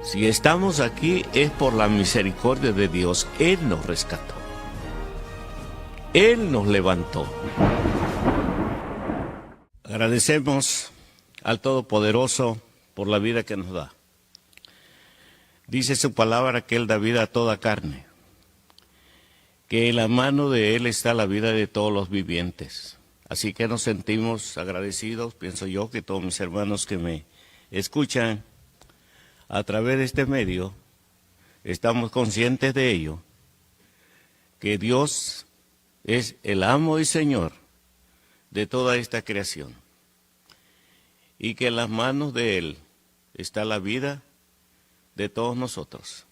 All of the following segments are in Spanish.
Si estamos aquí es por la misericordia de Dios. Él nos rescató. Él nos levantó. Agradecemos al Todopoderoso por la vida que nos da. Dice su palabra que Él da vida a toda carne, que en la mano de Él está la vida de todos los vivientes. Así que nos sentimos agradecidos, pienso yo, que todos mis hermanos que me escuchan a través de este medio, estamos conscientes de ello, que Dios es el amo y Señor de toda esta creación, y que en las manos de Él está la vida de todos nosotros.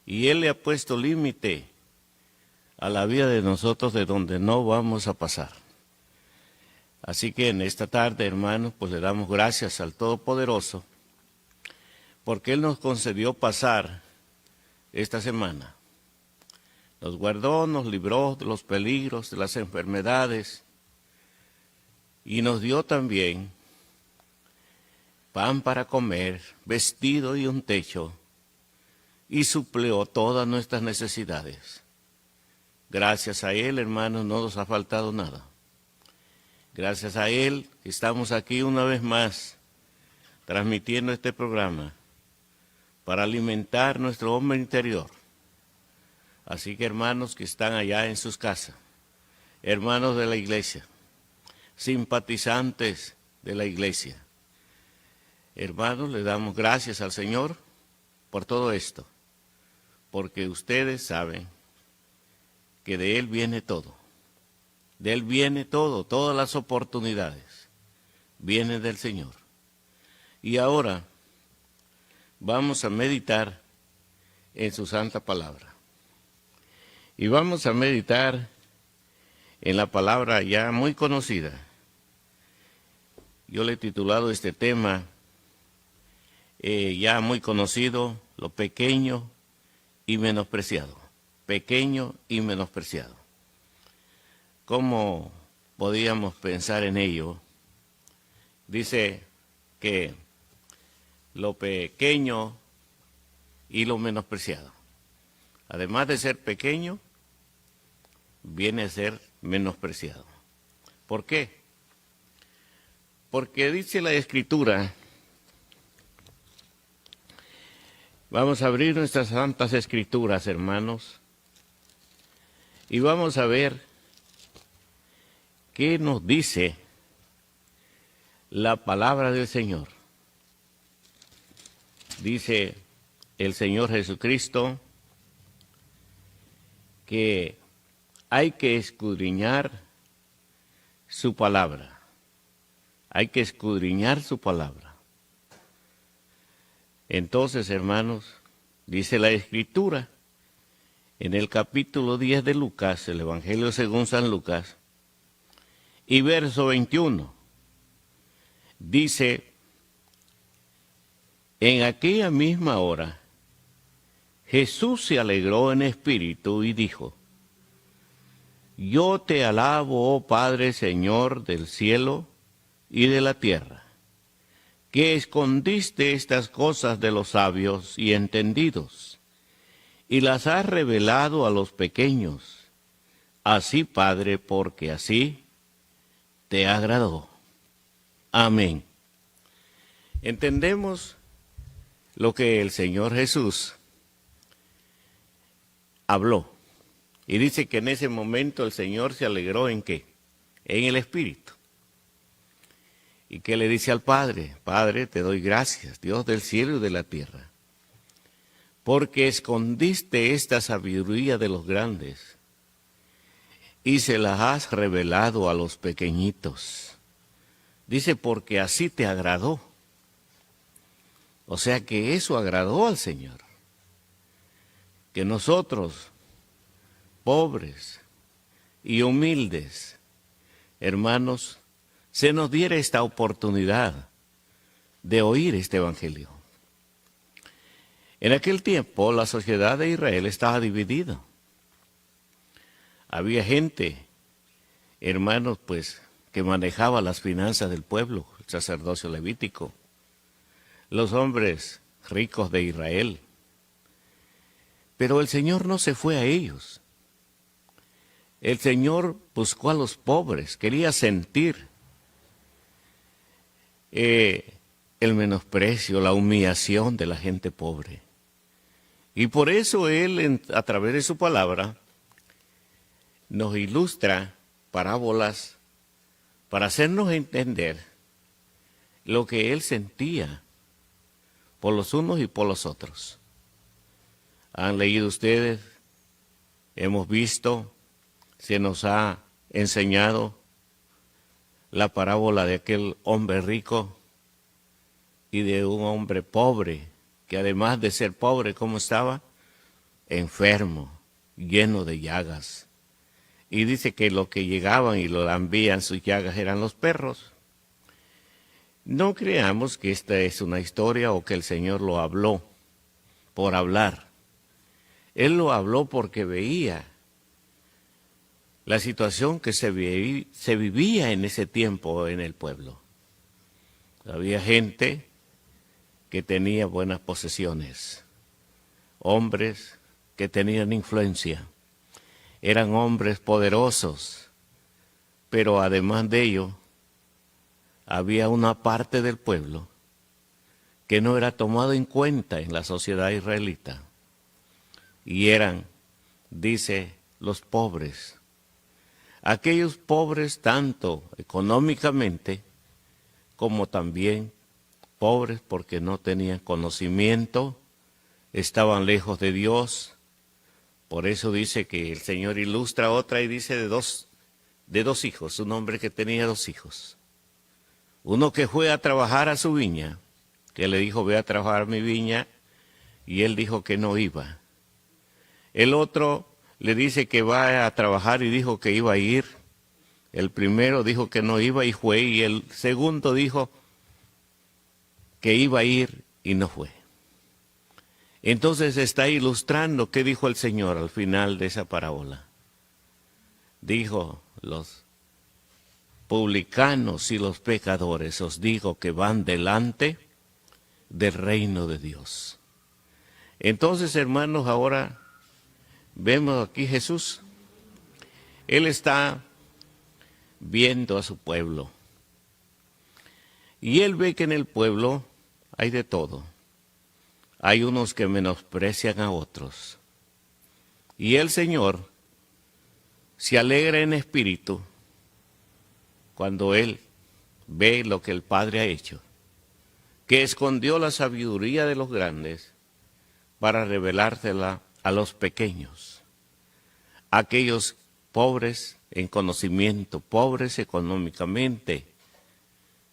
Y Él le ha puesto límite a la vida de nosotros de donde no vamos a pasar. Así que en esta tarde, hermanos, pues le damos gracias al Todopoderoso, porque Él nos concedió pasar esta semana. Nos guardó, nos libró de los peligros, de las enfermedades, y nos dio también pan para comer, vestido y un techo, y suplió todas nuestras necesidades. Gracias a Él, hermanos, no nos ha faltado nada. Gracias a Él estamos aquí una vez más, transmitiendo este programa, para alimentar nuestro hombre interior. Así que hermanos que están allá en sus casas, hermanos de la iglesia, simpatizantes de la iglesia, hermanos, le damos gracias al Señor por todo esto, porque ustedes saben que de Él viene todo. De Él viene todo, todas las oportunidades vienen del Señor. Y ahora vamos a meditar en su santa palabra. Y vamos a meditar en la palabra ya muy conocida. Yo le he titulado este tema, ya muy conocido, lo pequeño y menospreciado. Pequeño y menospreciado. ¿Cómo podíamos pensar en ello? Dice que lo pequeño y lo menospreciado, además de ser pequeño, viene a ser menospreciado. ¿Por qué? Porque dice la Escritura, vamos a abrir nuestras santas Escrituras, hermanos, y vamos a ver qué nos dice la palabra del Señor. Dice el Señor Jesucristo que hay que escudriñar su palabra. Hay que escudriñar su palabra. Entonces, hermanos, dice la Escritura en el capítulo 10 de Lucas, el Evangelio según San Lucas, y verso 21, dice: en aquella misma hora, Jesús se alegró en espíritu y dijo: yo te alabo, oh Padre, Señor del cielo y de la tierra, que escondiste estas cosas de los sabios y entendidos, y las has revelado a los pequeños. Así, Padre, porque así te agradó. Amén. Entendemos lo que el Señor Jesús habló. Y dice que en ese momento el Señor se alegró ¿en qué? En el Espíritu. ¿Y qué le dice al Padre? Padre, te doy gracias, Dios del cielo y de la tierra, porque escondiste esta sabiduría de los grandes y se las has revelado a los pequeñitos. Dice, porque así te agradó. O sea que eso agradó al Señor. Que nosotros, pobres y humildes, hermanos, se nos diera esta oportunidad de oír este Evangelio. En aquel tiempo la sociedad de Israel estaba dividida. Había gente, hermanos, pues, que manejaba las finanzas del pueblo, el sacerdocio levítico. Los hombres ricos de Israel. Pero el Señor no se fue a ellos. El Señor buscó a los pobres, quería sentir el menosprecio, la humillación de la gente pobre. Y por eso Él, a través de su palabra, nos ilustra parábolas para hacernos entender lo que Él sentía por los unos y por los otros. ¿Han leído ustedes? Hemos visto, se nos ha enseñado la parábola de aquel hombre rico y de un hombre pobre, que además de ser pobre, ¿cómo estaba? Enfermo, lleno de llagas. Y dice que los que llegaban y lo lambían sus llagas eran los perros. No creamos que esta es una historia o que el Señor lo habló por hablar. Él lo habló porque veía la situación que se vivía en ese tiempo en el pueblo. Había gente que tenía buenas posesiones, hombres que tenían influencia, eran hombres poderosos, pero además de ello, había una parte del pueblo que no era tomado en cuenta en la sociedad israelita, y eran, dice, los pobres. Aquellos pobres tanto económicamente como también pobres porque no tenían conocimiento, estaban lejos de Dios. Por eso dice que el Señor ilustra otra y dice de dos hijos, un hombre que tenía 2 hijos. Uno que fue a trabajar a su viña, que le dijo, ve a trabajar a mi viña, y él dijo que no iba. El otro le dice que va a trabajar y dijo que iba a ir. El primero dijo que no iba y fue, y el segundo dijo que iba a ir y no fue. Entonces está ilustrando qué dijo el Señor al final de esa parábola. Dijo, los publicanos y los pecadores os digo que van delante del reino de Dios. Entonces, hermanos, ahora vemos aquí Jesús. Él está viendo a su pueblo. Y él ve que en el pueblo hay de todo. Hay unos que menosprecian a otros. Y el Señor se alegra en espíritu cuando Él ve lo que el Padre ha hecho, que escondió la sabiduría de los grandes para revelársela a los pequeños, aquellos pobres en conocimiento, pobres económicamente,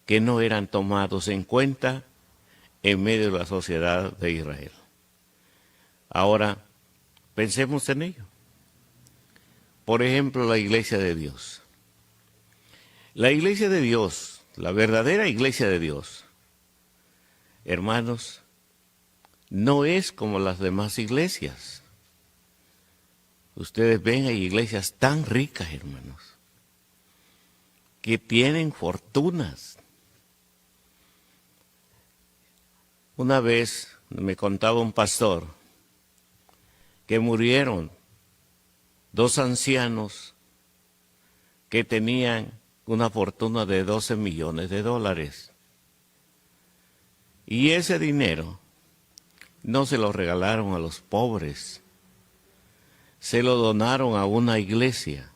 que no eran tomados en cuenta en medio de la sociedad de Israel. Ahora, pensemos en ello. Por ejemplo, la iglesia de Dios. La iglesia de Dios, la verdadera iglesia de Dios, hermanos, no es como las demás iglesias. Ustedes ven, hay iglesias tan ricas, hermanos, que tienen fortunas. Una vez me contaba un pastor que murieron 2 ancianos que tenían una fortuna de $12 millones. Y ese dinero no se lo regalaron a los pobres, se lo donaron a una iglesia.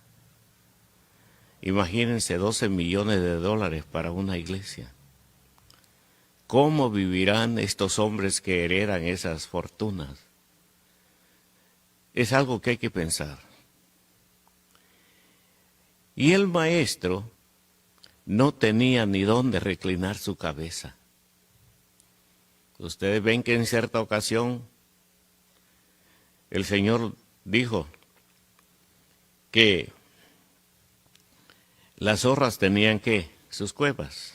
Imagínense $12 millones para una iglesia. ¿Cómo vivirán estos hombres que heredan esas fortunas? Es algo que hay que pensar. Y el maestro no tenía ni dónde reclinar su cabeza. Ustedes ven que en cierta ocasión el Señor dijo que las zorras tenían ¿qué? Sus cuevas.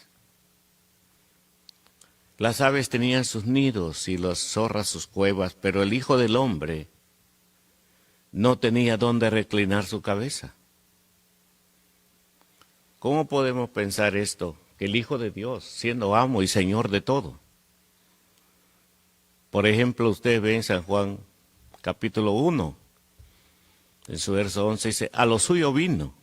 Las aves tenían sus nidos y las zorras sus cuevas, pero el Hijo del Hombre no tenía dónde reclinar su cabeza. ¿Cómo podemos pensar esto? Que el Hijo de Dios, siendo amo y Señor de todo, Por ejemplo, usted ve en San Juan capítulo 1, en su verso 11 dice, a lo suyo vino.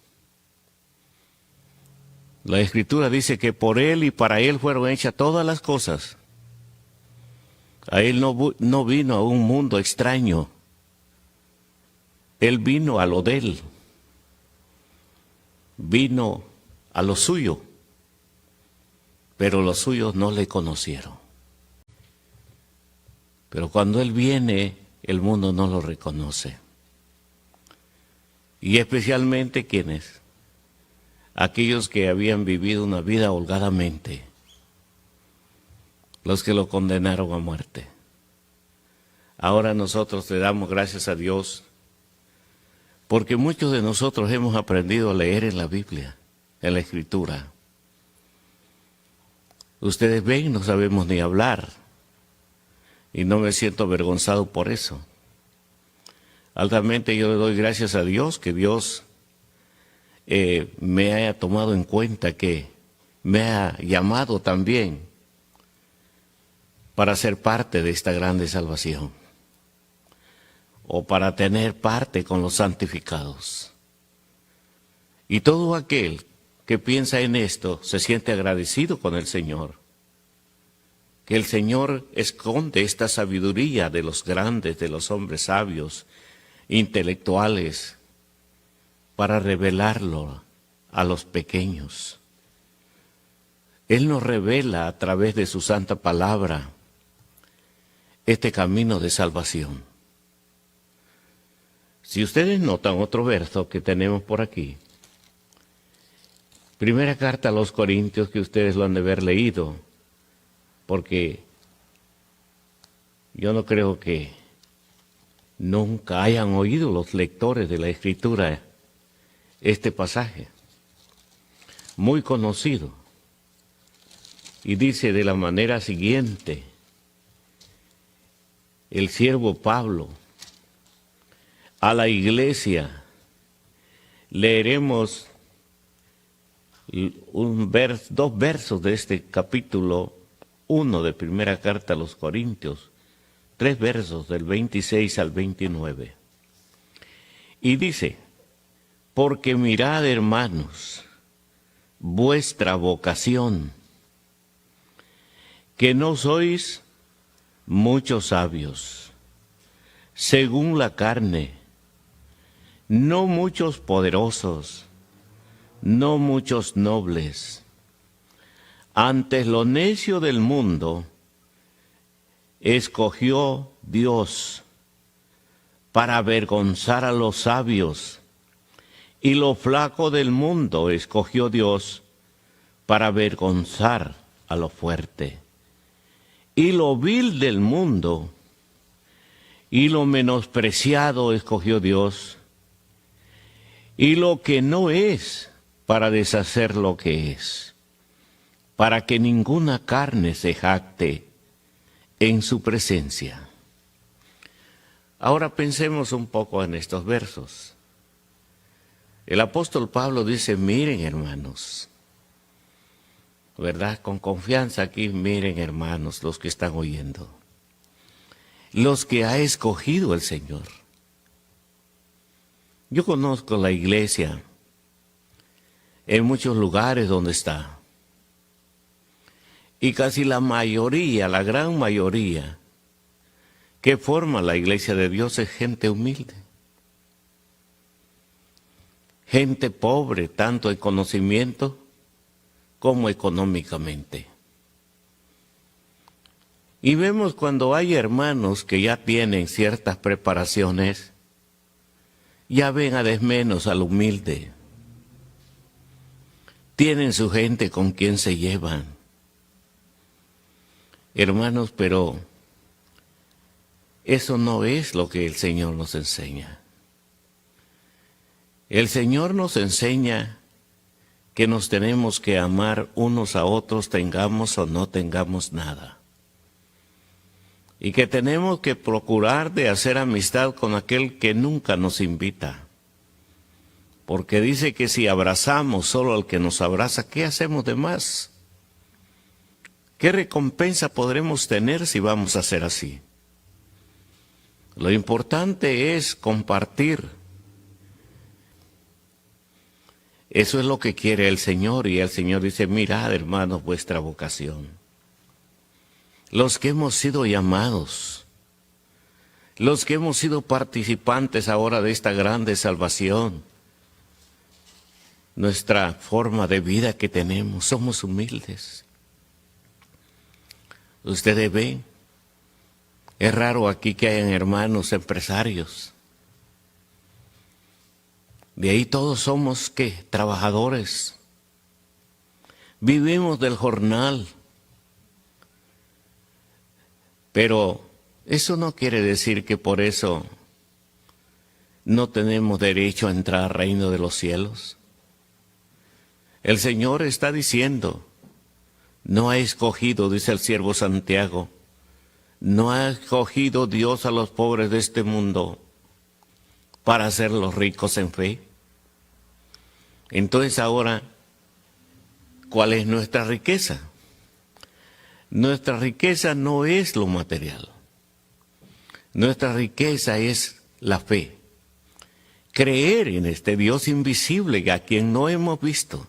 La Escritura dice que por Él y para Él fueron hechas todas las cosas. A Él no vino a un mundo extraño. Él vino a lo de Él. Vino a lo suyo. Pero los suyos no le conocieron. Pero cuando Él viene, el mundo no lo reconoce. Y especialmente, ¿quiénes? Aquellos que habían vivido una vida holgadamente, los que lo condenaron a muerte. Ahora nosotros le damos gracias a Dios, porque muchos de nosotros hemos aprendido a leer en la Biblia, en la Escritura. Ustedes ven, no sabemos ni hablar, y no me siento avergonzado por eso. Altamente yo le doy gracias a Dios, que Dios me haya tomado en cuenta, que me ha llamado también para ser parte de esta grande salvación, o para tener parte con los santificados. Y todo aquel que piensa en esto se siente agradecido con el Señor, que el Señor esconde esta sabiduría de los grandes, de los hombres sabios, intelectuales, para revelarlo a los pequeños. Él nos revela a través de su santa palabra este camino de salvación. Si ustedes notan otro verso que tenemos por aquí, primera carta a los Corintios, que ustedes lo han de haber leído, porque yo no creo que nunca hayan oído los lectores de la Escritura este pasaje, muy conocido, y dice de la manera siguiente: el siervo Pablo a la iglesia. Leeremos dos versos de este capítulo 1 de primera carta a los Corintios, 3 versos del 26 al 29. Y dice: porque mirad, hermanos, vuestra vocación, que no sois muchos sabios, según la carne, no muchos poderosos, no muchos nobles. Antes lo necio del mundo escogió Dios para avergonzar a los sabios, y lo flaco del mundo escogió Dios para avergonzar a lo fuerte. Y lo vil del mundo y lo menospreciado escogió Dios, y lo que no es, para deshacer lo que es, para que ninguna carne se jacte en su presencia. Ahora pensemos un poco en estos versos. El apóstol Pablo dice: miren, hermanos, ¿verdad? Con confianza aquí, miren, hermanos, los que están oyendo, los que ha escogido el Señor. Yo conozco la iglesia en muchos lugares donde está, y casi la mayoría, la gran mayoría que forma la iglesia de Dios es gente humilde, gente pobre, tanto en conocimiento como económicamente. Y vemos cuando hay hermanos que ya tienen ciertas preparaciones, ya ven a desmenos al humilde. Tienen su gente con quien se llevan. Hermanos, pero eso no es lo que el Señor nos enseña. El Señor nos enseña que nos tenemos que amar unos a otros, tengamos o no tengamos nada. Y que tenemos que procurar de hacer amistad con aquel que nunca nos invita. Porque dice que si abrazamos solo al que nos abraza, ¿qué hacemos de más? ¿Qué recompensa podremos tener si vamos a ser así? Lo importante es compartir. Eso es lo que quiere el Señor, y el Señor dice: mirad, hermanos, vuestra vocación. Los que hemos sido llamados, los que hemos sido participantes ahora de esta grande salvación, nuestra forma de vida que tenemos, somos humildes. Ustedes ven, es raro aquí que hayan hermanos empresarios. De ahí todos somos, ¿qué? Trabajadores. Vivimos del jornal. Pero eso no quiere decir que por eso no tenemos derecho a entrar al reino de los cielos. El Señor está diciendo: no ha escogido, dice el siervo Santiago, no ha escogido Dios a los pobres de este mundo para hacerlos ricos en fe. Entonces ahora, ¿cuál es nuestra riqueza? Nuestra riqueza no es lo material. Nuestra riqueza es la fe. Creer en este Dios invisible a quien no hemos visto.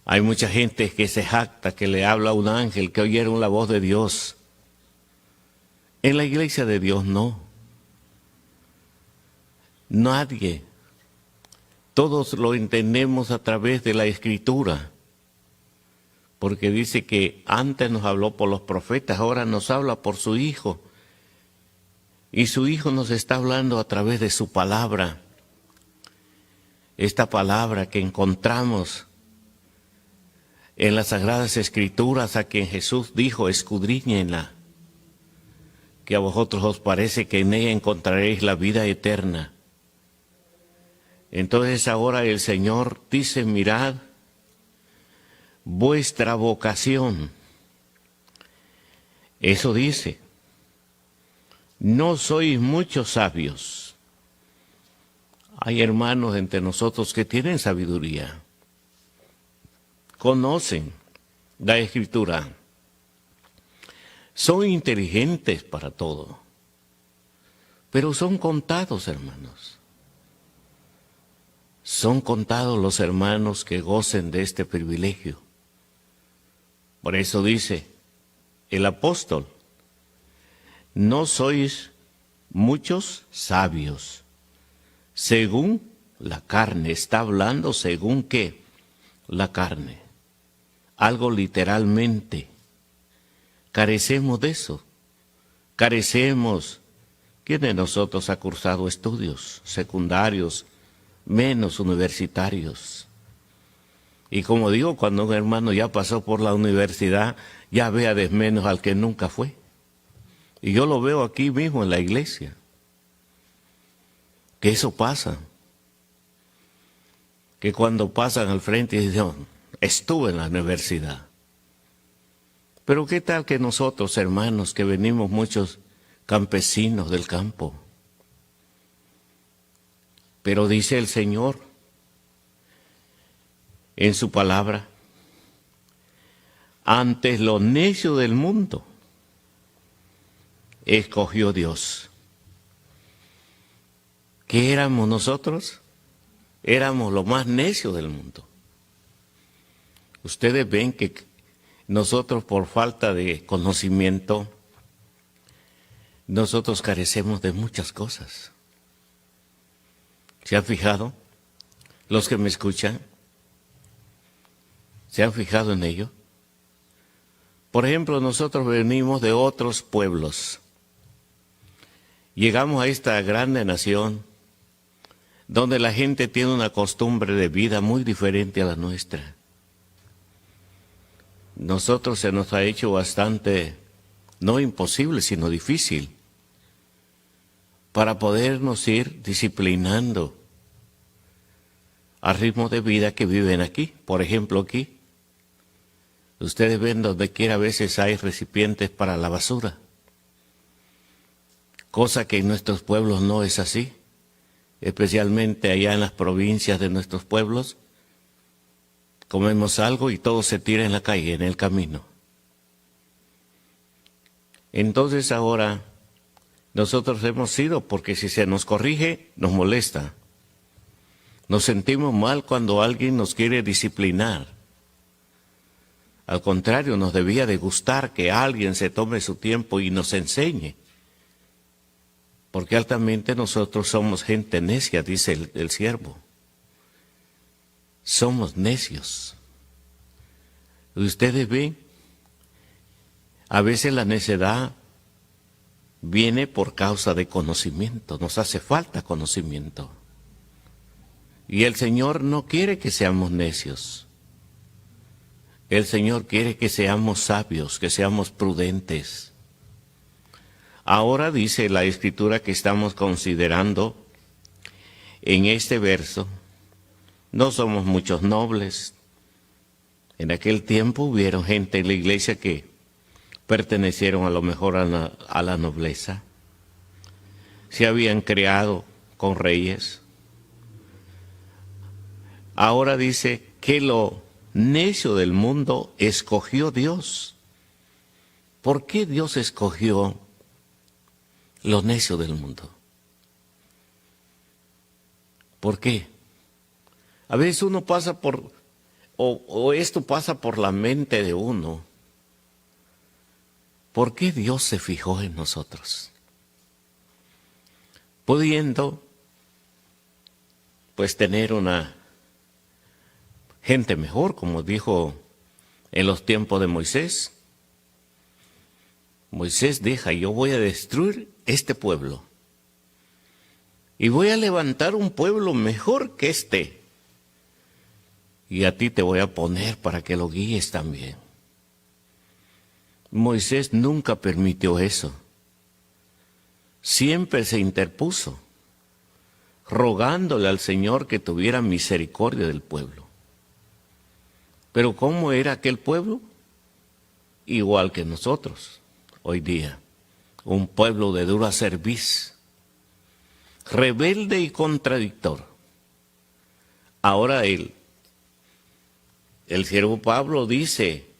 Hay mucha gente que se jacta, que le habla a un ángel, que oyeron la voz de Dios. En la iglesia de Dios no. Nadie. Todos lo entendemos a través de la Escritura. Porque dice que antes nos habló por los profetas, ahora nos habla por su Hijo. Y su Hijo nos está hablando a través de su palabra. Esta palabra que encontramos en las Sagradas Escrituras, a quien Jesús dijo: escudriñenla, que a vosotros os parece que en ella encontraréis la vida eterna. Entonces ahora el Señor dice: mirad vuestra vocación. Eso dice: no sois muchos sabios. Hay hermanos entre nosotros que tienen sabiduría, conocen la Escritura, son inteligentes para todo, pero son contados, hermanos. Son contados los hermanos que gocen de este privilegio. Por eso dice el apóstol: no sois muchos sabios, según la carne. Está hablando según qué, la carne. Algo literalmente. Carecemos de eso. Carecemos. ¿Quién de nosotros ha cursado estudios secundarios, menos universitarios? Y como digo, cuando un hermano ya pasó por la universidad, ya ve a desmenos al que nunca fue. Y yo lo veo aquí mismo en la iglesia, que eso pasa. Que cuando pasan al frente y dicen: estuve en la universidad. Pero qué tal que nosotros, hermanos, que venimos muchos campesinos del campo. Pero dice el Señor en su palabra: antes lo necio del mundo escogió Dios. ¿Qué éramos nosotros? Éramos lo más necio del mundo. Ustedes ven que nosotros, por falta de conocimiento, nosotros carecemos de muchas cosas. ¿Se han fijado? Los que me escuchan, ¿se han fijado en ello? Por ejemplo, nosotros venimos de otros pueblos. Llegamos a esta grande nación donde la gente tiene una costumbre de vida muy diferente a la nuestra. Nosotros se nos ha hecho bastante, no imposible, sino difícil, para podernos ir disciplinando al ritmo de vida que viven aquí. Por ejemplo, aquí, ustedes ven donde quiera a veces hay recipientes para la basura, cosa que en nuestros pueblos no es así, especialmente allá en las provincias de nuestros pueblos. Comemos algo y todo se tira en la calle, en el camino. Entonces ahora nosotros hemos sido, porque si se nos corrige, nos molesta. Nos sentimos mal cuando alguien nos quiere disciplinar. Al contrario, nos debía de gustar que alguien se tome su tiempo y nos enseñe. Porque altamente nosotros somos gente necia, dice el siervo. Somos necios. Ustedes ven, a veces la necedad viene por causa de conocimiento. Nos hace falta conocimiento. Y el Señor no quiere que seamos necios. El Señor quiere que seamos sabios, que seamos prudentes. Ahora dice la Escritura que estamos considerando en este verso, no somos muchos nobles. En aquel tiempo hubieron gente en la iglesia que pertenecieron a lo mejor a la nobleza. Se habían creado con reyes. Ahora dice que lo necio del mundo escogió Dios. ¿Por qué Dios escogió lo necio del mundo? ¿Por qué? A veces uno pasa por, o esto pasa por la mente de uno. ¿Por qué Dios se fijó en nosotros? Pudiendo, pues, tener una gente mejor, como dijo en los tiempos de Moisés. Moisés deja, yo voy a destruir este pueblo. Y voy a levantar un pueblo mejor que este. Y a ti te voy a poner para que lo guíes también. Moisés nunca permitió eso. Siempre se interpuso, rogándole al Señor que tuviera misericordia del pueblo. Pero ¿cómo era aquel pueblo? Igual que nosotros hoy día. Un pueblo de dura cerviz, rebelde y contradictor. Ahora el siervo Pablo dice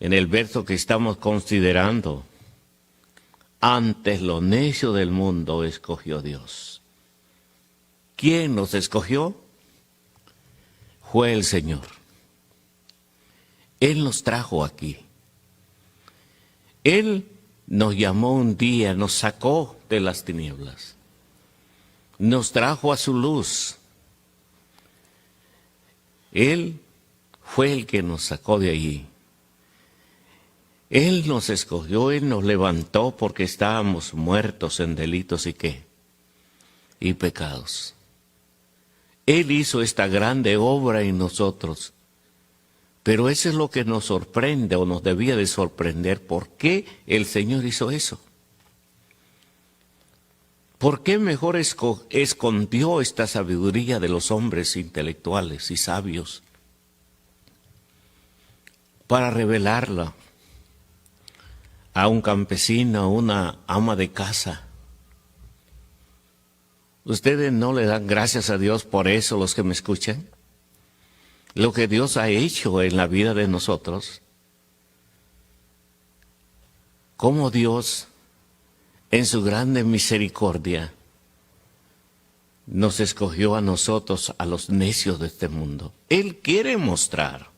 en el verso que estamos considerando, antes lo necio del mundo escogió Dios. ¿Quién nos escogió? Fue el Señor. Él nos trajo aquí. Él nos llamó un día, nos sacó de las tinieblas. Nos trajo a su luz. Él fue el que nos sacó de allí. Él nos escogió, Él nos levantó porque estábamos muertos en delitos y qué, y pecados. Él hizo esta grande obra en nosotros, pero eso es lo que nos sorprende o nos debía de sorprender. ¿Por qué el Señor hizo eso? ¿Por qué mejor escondió esta sabiduría de los hombres intelectuales y sabios para revelarla a un campesino, a una ama de casa? ¿Ustedes no le dan gracias a Dios por eso, los que me escuchan? Lo que Dios ha hecho en la vida de nosotros. Cómo Dios, en su grande misericordia, nos escogió a nosotros, a los necios de este mundo. Él quiere mostrar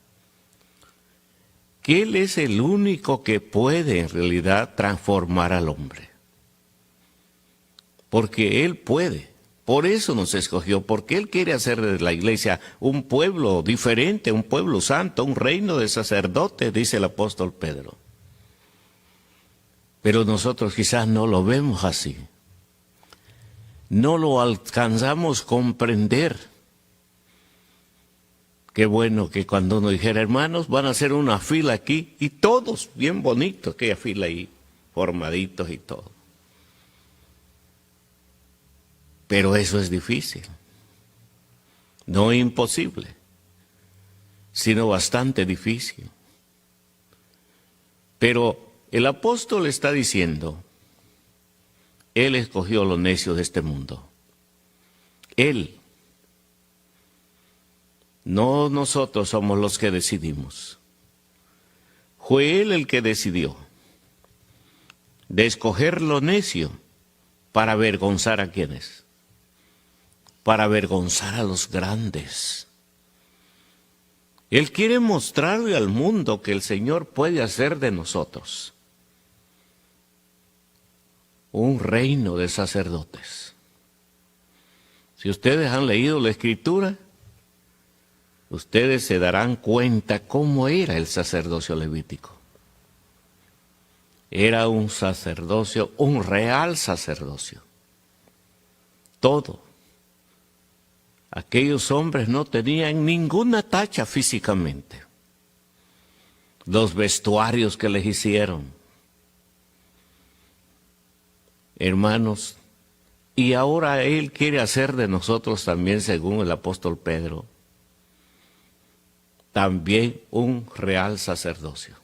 que Él es el único que puede en realidad transformar al hombre. Porque Él puede. Por eso nos escogió, porque Él quiere hacer de la iglesia un pueblo diferente, un pueblo santo, un reino de sacerdotes, dice el apóstol Pedro. Pero nosotros quizás no lo vemos así. No lo alcanzamos a comprender. Qué bueno que cuando uno dijera, hermanos, van a hacer una fila aquí, y todos bien bonitos, aquella fila ahí, formaditos y todo. Pero eso es difícil. No imposible, sino bastante difícil. Pero el apóstol está diciendo, Él escogió lo necio de este mundo. Él. No nosotros somos los que decidimos. Fue Él el que decidió. de escoger lo necio para avergonzar a quienes, para avergonzar a los grandes. Él quiere mostrarle al mundo que el Señor puede hacer de nosotros un reino de sacerdotes. Si ustedes han leído la Escritura, ustedes se darán cuenta cómo era el sacerdocio levítico. Era un sacerdocio, un real sacerdocio. Todo. Aquellos hombres no tenían ninguna tacha físicamente. Los vestuarios que les hicieron. Hermanos, y ahora Él quiere hacer de nosotros también, según el apóstol Pedro, también un real sacerdocio.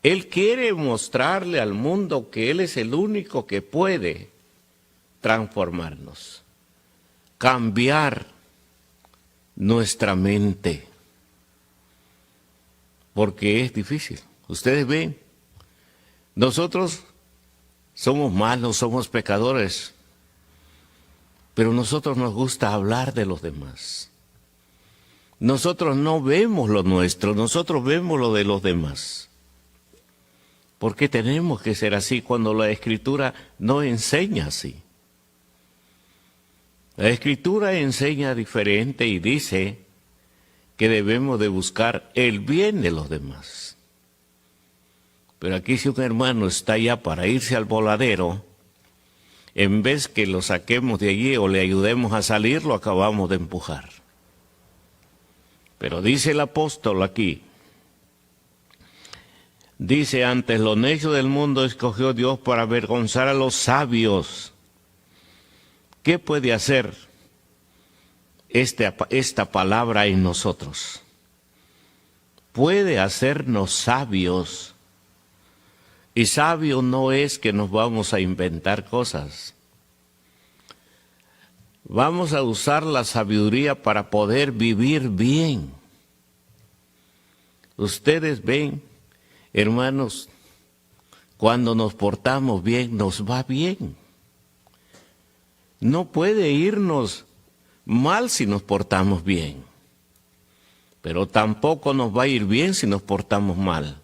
Él quiere mostrarle al mundo que Él es el único que puede transformarnos, cambiar nuestra mente, porque es difícil. Ustedes ven, nosotros somos malos, somos pecadores, pero a nosotros nos gusta hablar de los demás. Nosotros no vemos lo nuestro, nosotros vemos lo de los demás. ¿Por qué tenemos que ser así cuando la Escritura no enseña así? La Escritura enseña diferente y dice que debemos de buscar el bien de los demás. Pero aquí si un hermano está ya para irse al voladero, en vez que lo saquemos de allí o le ayudemos a salir, lo acabamos de empujar. Pero dice el apóstol aquí, dice, antes lo necio del mundo escogió Dios para avergonzar a los sabios. ¿Qué puede hacer esta palabra en nosotros? Puede hacernos sabios. Y sabio no es que nos vamos a inventar cosas. Vamos a usar la sabiduría para poder vivir bien. Ustedes ven, hermanos, cuando nos portamos bien, nos va bien. No puede irnos mal si nos portamos bien, pero tampoco nos va a ir bien si nos portamos mal.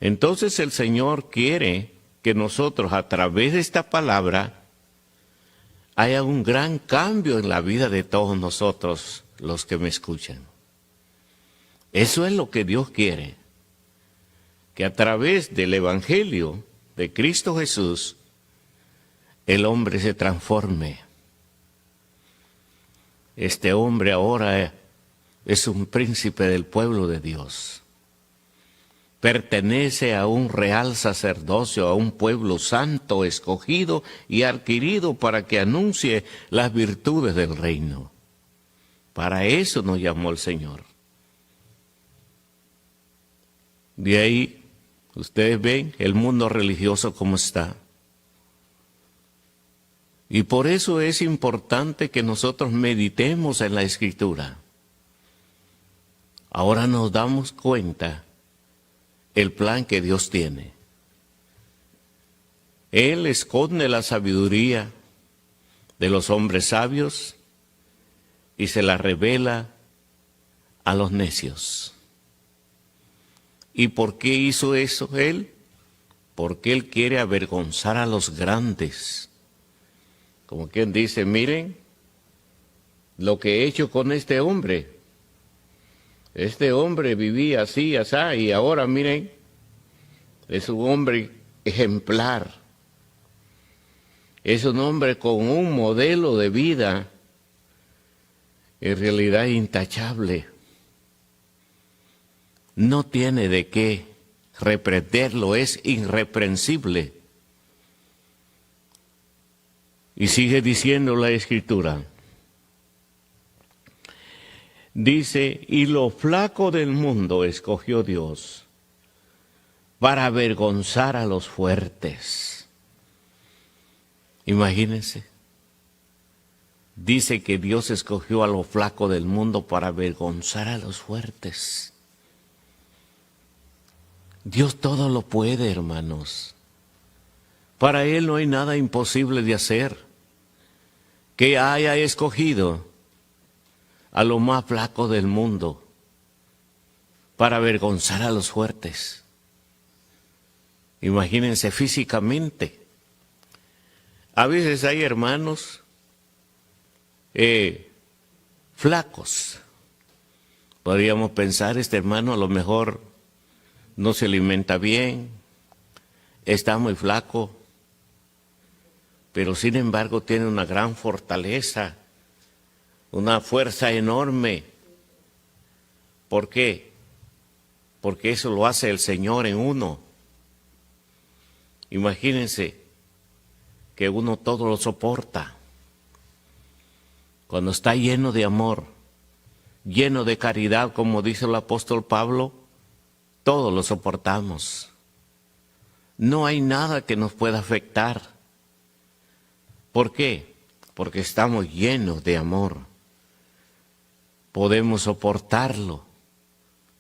Entonces el Señor quiere que nosotros, a través de esta palabra, haya un gran cambio en la vida de todos nosotros, los que me escuchan. Eso es lo que Dios quiere, que a través del Evangelio de Cristo Jesús, el hombre se transforme. Este hombre ahora es un príncipe del pueblo de Dios. Pertenece a un real sacerdocio, a un pueblo santo, escogido y adquirido para que anuncie las virtudes del reino. Para eso nos llamó el Señor. De ahí, ustedes ven el mundo religioso como está. Y por eso es importante que nosotros meditemos en la Escritura. Ahora nos damos cuenta el plan que Dios tiene. Él esconde la sabiduría de los hombres sabios y se la revela a los necios. ¿Y por qué hizo eso Él? Porque Él quiere avergonzar a los grandes. Como quien dice, miren lo que he hecho con este hombre. Este hombre vivía así, así, y ahora miren, es un hombre ejemplar. Es un hombre con un modelo de vida en realidad intachable. No tiene de qué reprenderlo, es irreprensible. Y sigue diciendo la Escritura. Dice, y lo flaco del mundo escogió Dios para avergonzar a los fuertes. Imagínense. Dice que Dios escogió a lo flaco del mundo para avergonzar a los fuertes. Dios todo lo puede, hermanos. Para Él no hay nada imposible de hacer. Que haya escogido a lo más flaco del mundo para avergonzar a los fuertes. Imagínense físicamente. A veces hay hermanos flacos. Podríamos pensar, este hermano a lo mejor no se alimenta bien, está muy flaco, pero sin embargo tiene una gran fortaleza, una fuerza enorme. ¿Por qué? Porque eso lo hace el Señor en uno. Imagínense que uno todo lo soporta. Cuando está lleno de amor, lleno de caridad, como dice el apóstol Pablo, todo lo soportamos. No hay nada que nos pueda afectar. ¿Por qué? Porque estamos llenos de amor. Podemos soportarlo.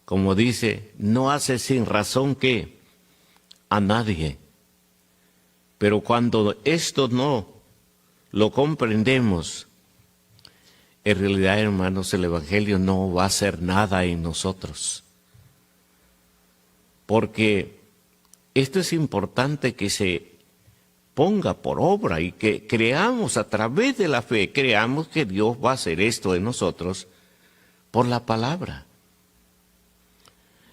Como dice, no hace sin razón que a nadie. Pero cuando esto no lo comprendemos, en realidad, hermanos, el Evangelio no va a hacer nada en nosotros. Porque esto es importante que se ponga por obra y que creamos a través de la fe, creamos que Dios va a hacer esto en nosotros por la palabra.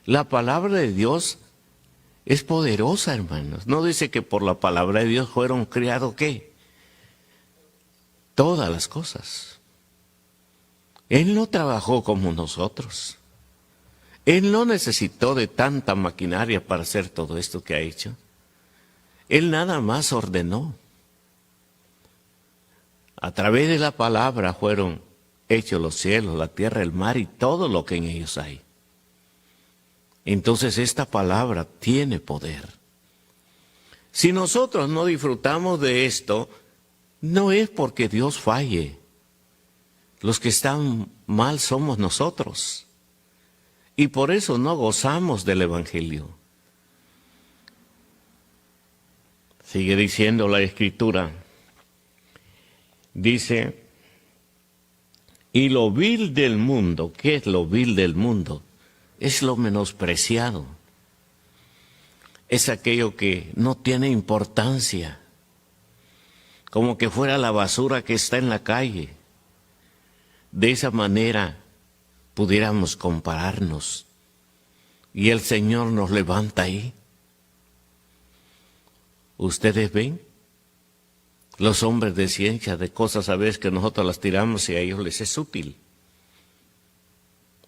La palabra de Dios es poderosa, hermanos. No dice que por la palabra de Dios fueron creados, ¿qué? Todas las cosas. Él no trabajó como nosotros. Él no necesitó de tanta maquinaria para hacer todo esto que ha hecho. Él nada más ordenó. A través de la palabra fueron hechos los cielos, la tierra, el mar y todo lo que en ellos hay. Entonces esta palabra tiene poder. Si nosotros no disfrutamos de esto, no es porque Dios falle. Los que están mal somos nosotros. Y por eso no gozamos del Evangelio. Sigue diciendo la Escritura. Dice, y lo vil del mundo, ¿qué es lo vil del mundo? Es lo menospreciado. Es aquello que no tiene importancia. Como que fuera la basura que está en la calle. De esa manera pudiéramos compararnos. Y el Señor nos levanta ahí. Ustedes ven los hombres de ciencia, de cosas a veces que nosotros las tiramos y a ellos les es útil.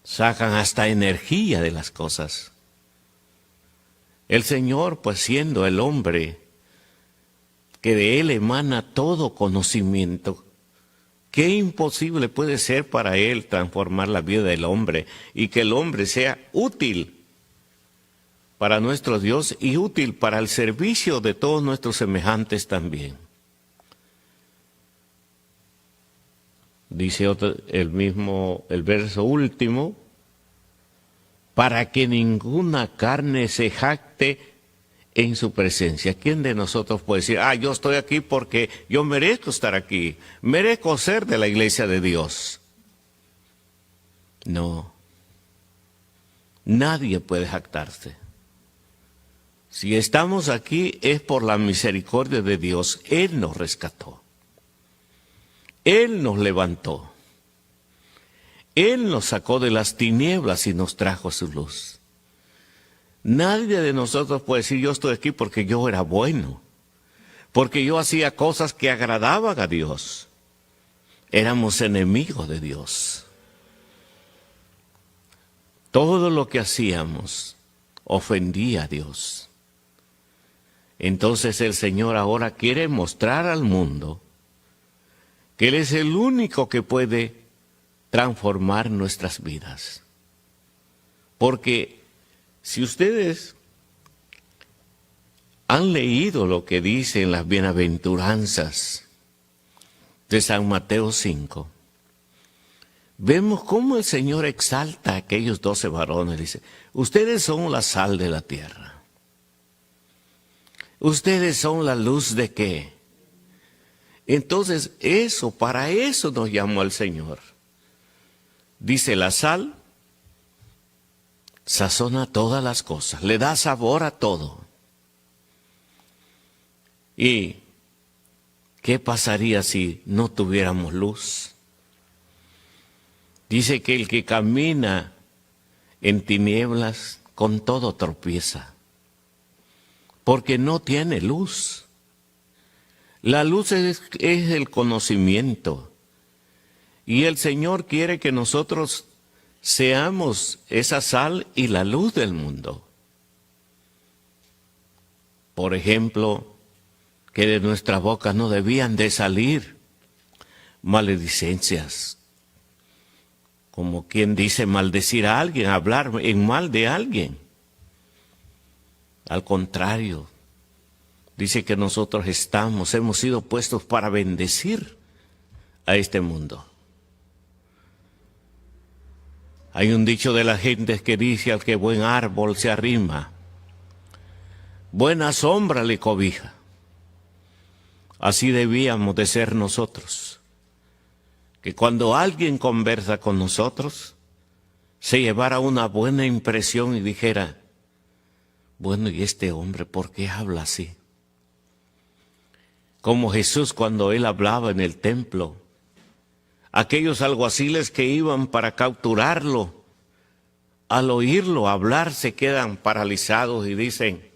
Sacan hasta energía de las cosas. El Señor, pues siendo el hombre, que de Él emana todo conocimiento, qué imposible puede ser para Él transformar la vida del hombre y que el hombre sea útil para nuestro Dios y útil para el servicio de todos nuestros semejantes también. Dice el verso último, para que ninguna carne se jacte en su presencia. ¿Quién de nosotros puede decir, yo estoy aquí porque yo merezco estar aquí, merezco ser de la iglesia de Dios? No, nadie puede jactarse. Si estamos aquí es por la misericordia de Dios. Él nos rescató. Él nos levantó. Él nos sacó de las tinieblas y nos trajo su luz. Nadie de nosotros puede decir, yo estoy aquí porque yo era bueno, porque yo hacía cosas que agradaban a Dios. Éramos enemigos de Dios. Todo lo que hacíamos ofendía a Dios. Entonces el Señor ahora quiere mostrar al mundo que Él es el único que puede transformar nuestras vidas. Porque si ustedes han leído lo que dicen las bienaventuranzas de San Mateo 5, vemos cómo el Señor exalta a aquellos 12 varones. Dice, ustedes son la sal de la tierra. Ustedes son la luz de qué. Entonces para eso nos llamó el Señor. Dice, la sal sazona todas las cosas, le da sabor a todo. ¿Y qué pasaría si no tuviéramos luz? Dice que el que camina en tinieblas con todo tropieza, porque no tiene luz. La luz es el conocimiento, y el Señor quiere que nosotros seamos esa sal y la luz del mundo. Por ejemplo, que de nuestra boca no debían de salir maledicencias, como quien dice maldecir a alguien, hablar en mal de alguien. Al contrario, dice que nosotros hemos sido puestos para bendecir a este mundo. Hay un dicho de la gente que dice, al que buen árbol se arrima, buena sombra le cobija. Así debíamos de ser nosotros, que cuando alguien conversa con nosotros, se llevara una buena impresión y dijera, bueno, ¿y este hombre por qué habla así? Como Jesús cuando él hablaba en el templo, aquellos alguaciles que iban para capturarlo, al oírlo hablar se quedan paralizados y dicen,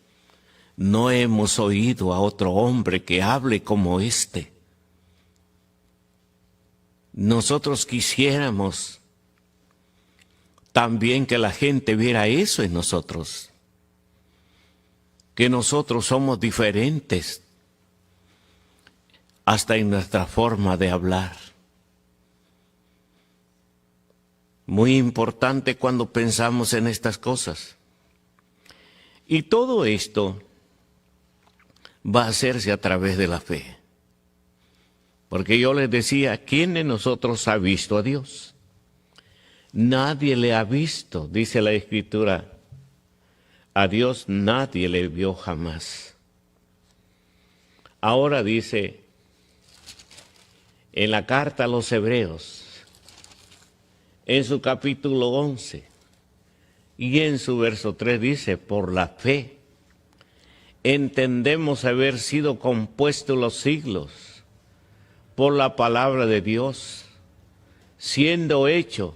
no hemos oído a otro hombre que hable como este. Nosotros quisiéramos también que la gente viera eso en nosotros, que nosotros somos diferentes hasta en nuestra forma de hablar. Muy importante cuando pensamos en estas cosas. Y todo esto va a hacerse a través de la fe. Porque yo les decía, ¿quién de nosotros ha visto a Dios? Nadie le ha visto, dice la Escritura. A Dios nadie le vio jamás. Ahora dice en la carta a los Hebreos, en su capítulo 11 y en su verso 3 dice, por la fe entendemos haber sido compuestos los siglos por la palabra de Dios, siendo hecho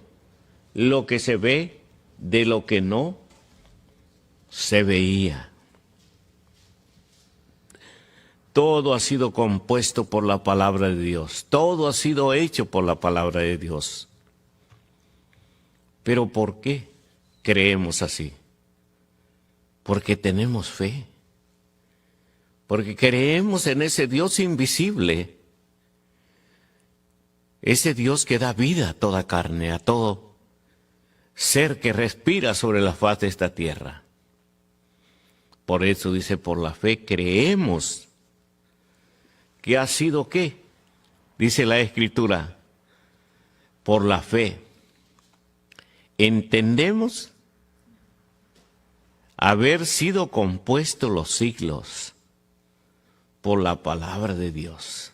lo que se ve de lo que no se veía. Todo ha sido compuesto por la palabra de Dios, todo ha sido hecho por la palabra de Dios. ¿Pero por qué creemos así? Porque tenemos fe, porque creemos en ese Dios invisible, ese Dios que da vida a toda carne, a todo ser que respira sobre la faz de esta tierra. Por eso dice, por la fe creemos que ha sido ¿qué? Dice la Escritura, por la fe entendemos haber sido compuestos los siglos por la palabra de Dios,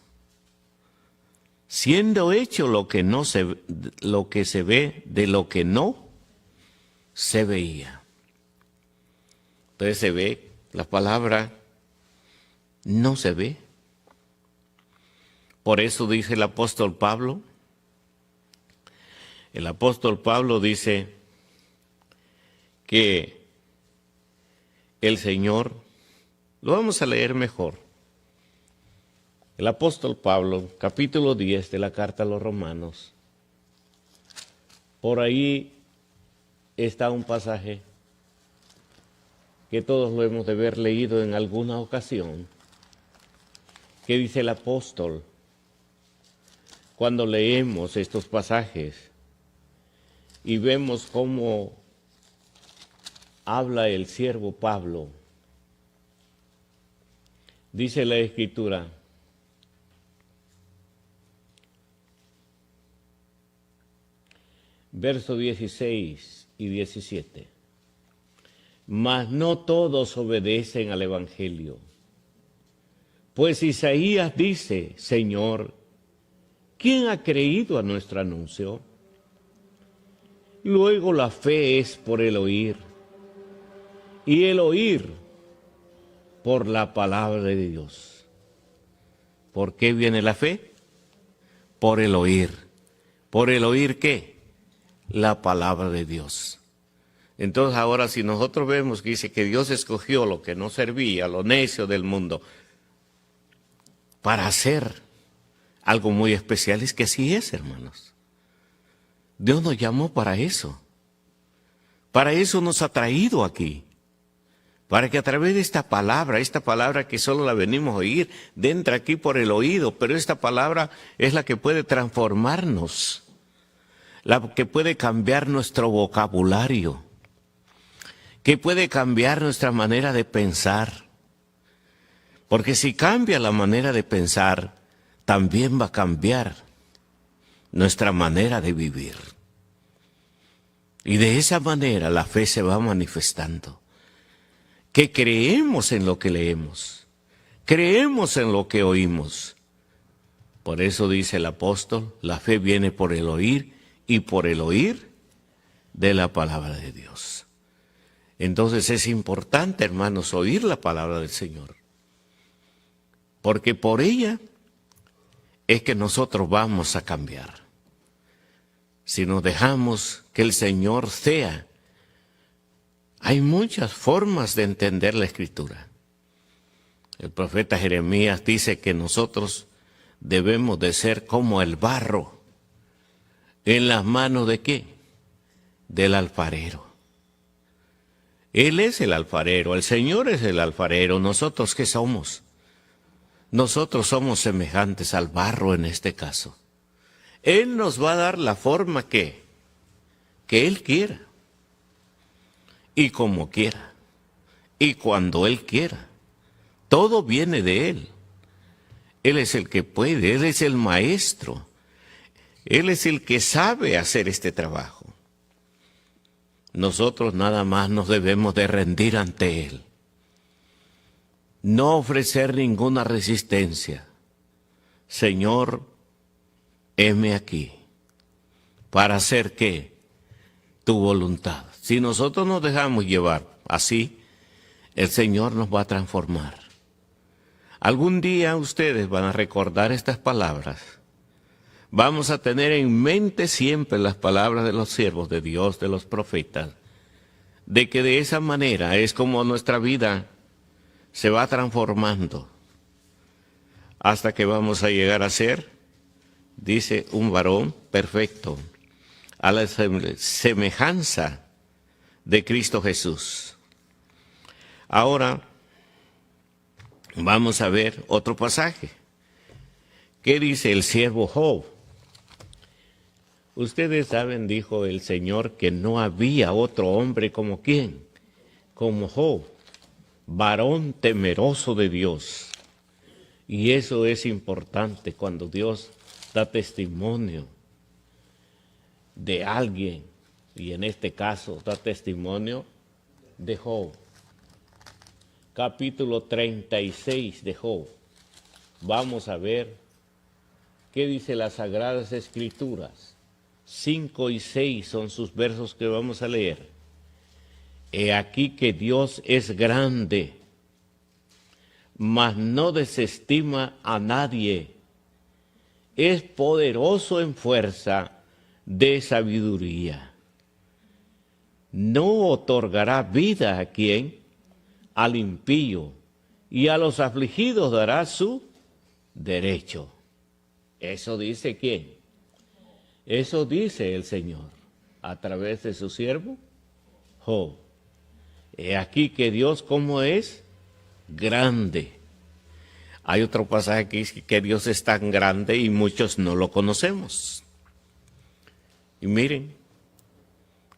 siendo hecho lo que se ve de lo que no se veía. Entonces se ve, la palabra no se ve. Por eso dice el apóstol Pablo, dice que el Señor, lo vamos a leer mejor. El apóstol Pablo, capítulo 10 de la carta a los Romanos, por ahí está un pasaje que todos lo hemos de haber leído en alguna ocasión, que dice el apóstol, cuando leemos estos pasajes y vemos cómo habla el siervo Pablo, dice la Escritura, versos 16 y 17. Mas no todos obedecen al Evangelio. Pues Isaías dice, Señor, ¿quién ha creído a nuestro anuncio? Luego la fe es por el oír, y el oír por la palabra de Dios. ¿Por qué viene la fe? Por el oír. ¿Por el oír qué? La palabra de Dios. Entonces ahora si nosotros vemos que dice que Dios escogió lo que no servía, lo necio del mundo, para hacer algo muy especial, es que así es, hermanos. Dios nos llamó para eso. Para eso nos ha traído aquí. Para que a través de esta palabra que solo la venimos a oír, entra aquí por el oído, pero esta palabra es la que puede transformarnos, la que puede cambiar nuestro vocabulario, que puede cambiar nuestra manera de pensar. Porque si cambia la manera de pensar, también va a cambiar nuestra manera de vivir. Y de esa manera la fe se va manifestando. Que creemos en lo que leemos, creemos en lo que oímos. Por eso dice el apóstol, la fe viene por el oír y por el oír de la palabra de Dios. Entonces es importante, hermanos, oír la palabra del Señor. Porque por ella es que nosotros vamos a cambiar. Si nos dejamos que el Señor sea. Hay muchas formas de entender la Escritura. El profeta Jeremías dice que nosotros debemos de ser como el barro. ¿En las manos de qué? Del alfarero. Él es el alfarero, el Señor es el alfarero. ¿Nosotros qué somos? Nosotros somos semejantes al barro en este caso. Él nos va a dar la forma que Él quiera. Y como quiera, y cuando Él quiera. Todo viene de Él. Él es el que puede, Él es el maestro. Él es el que sabe hacer este trabajo. Nosotros nada más nos debemos de rendir ante Él. No ofrecer ninguna resistencia. Señor, heme aquí. ¿Para hacer qué? Tu voluntad. Si nosotros nos dejamos llevar así, el Señor nos va a transformar. Algún día ustedes van a recordar estas palabras. Vamos a tener en mente siempre las palabras de los siervos de Dios, de los profetas, de que de esa manera es como nuestra vida se va transformando hasta que vamos a llegar a ser, dice, un varón perfecto, a la semejanza de Cristo Jesús. Ahora vamos a ver otro pasaje. ¿Qué dice el siervo Job? Ustedes saben, dijo el Señor, que no había otro hombre como ¿quién? Como Job, varón temeroso de Dios. Y eso es importante cuando Dios da testimonio de alguien. Y en este caso da testimonio de Job. Capítulo 36 de Job. Vamos a ver qué dice las Sagradas Escrituras. 5 y 6 son sus versos que vamos a leer. He aquí que Dios es grande, mas no desestima a nadie. Es poderoso en fuerza de sabiduría. No otorgará vida a quien, al impío, y a los afligidos dará su derecho. Eso dice ¿quién? Eso dice el Señor a través de su siervo Job. He aquí que Dios como es grande. Hay otro pasaje que dice que Dios es tan grande y muchos no lo conocemos. Y miren,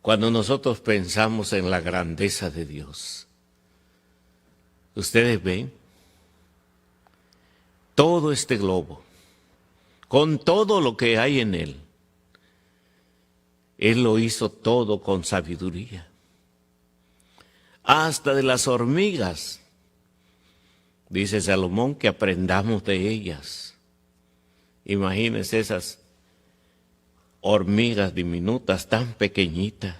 cuando nosotros pensamos en la grandeza de Dios, ustedes ven todo este globo, con todo lo que hay en él. Él lo hizo todo con sabiduría. Hasta de las hormigas Dice Salomón que aprendamos de ellas. Imagínense esas hormigas diminutas tan pequeñitas